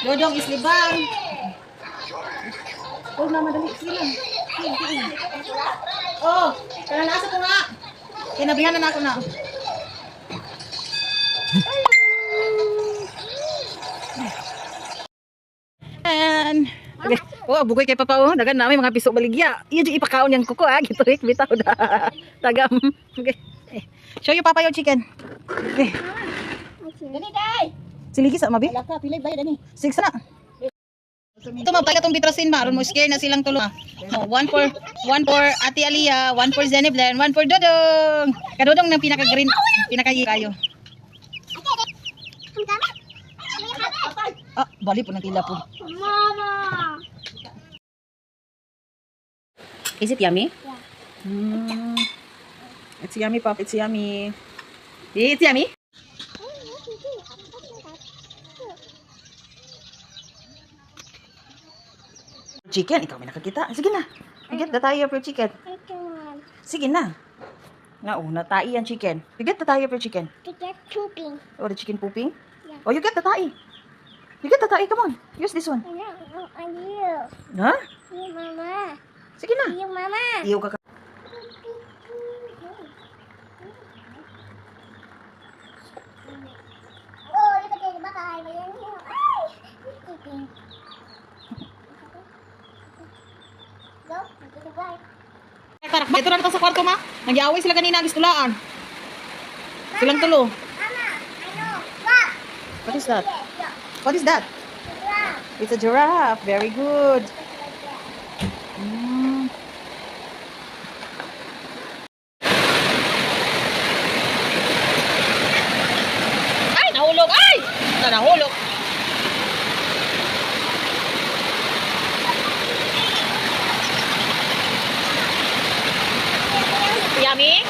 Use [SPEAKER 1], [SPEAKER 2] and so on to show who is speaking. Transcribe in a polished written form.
[SPEAKER 1] Dodong islibang. Oh, na madali. Sige lang. Sige. Oh, kananasa ko nga. Kinabihan na ako na. And okay. Oh, bukoy kay papa oh. Dagan namin mga piso baligya. Iyo di ipakaon yang kuko ah. Gito rik bitaw da. Tagam. Okay. Show you papa yung chicken. Okay.
[SPEAKER 2] Dali day.
[SPEAKER 1] Siligi sa mabi.
[SPEAKER 2] Wala ka pilay bayad ani.
[SPEAKER 1] Sige sana. Ito mapala tong bitrasin ba aron mo scare na silang tulo. Oh, one for Ate Aliyah, one for Zeneblen, one for Dodong. Kadodong nang pinaka green, pinaka kayo. Ah, bali po ng tila po.
[SPEAKER 2] Mama.
[SPEAKER 1] Is it yummy?
[SPEAKER 2] Yeah.
[SPEAKER 1] It's yummy, Pop. It's yummy. It's yummy. Chicken, ikaw may nakakita. Sige na. Get the tayo for chicken. Sige na. Na tayo yan chicken. You get the tayo for chicken.
[SPEAKER 2] To get pooping.
[SPEAKER 1] Oh, the chicken pooping?
[SPEAKER 2] Yeah.
[SPEAKER 1] Oh, you get the tayo. You get the tayo. Come on. Use this one.
[SPEAKER 2] I you.
[SPEAKER 1] Huh?
[SPEAKER 2] You mama.
[SPEAKER 1] Sige na.
[SPEAKER 2] You mama.
[SPEAKER 1] Iyo ka.
[SPEAKER 2] Oh, lipat kayo ba kaya ba yan? Ay! Pooping. Go, goodbye.
[SPEAKER 1] Tarak, ito na sa kwarto ma. Nagyaway sila kanina gistulaan. Silang tulo.
[SPEAKER 2] Mama, I know. Wow.
[SPEAKER 1] What is that?
[SPEAKER 2] Yeah.
[SPEAKER 1] What is that?
[SPEAKER 2] Wow.
[SPEAKER 1] It's a giraffe. Very good. Ay, nahulog. Ay! Nahulog. Yummy?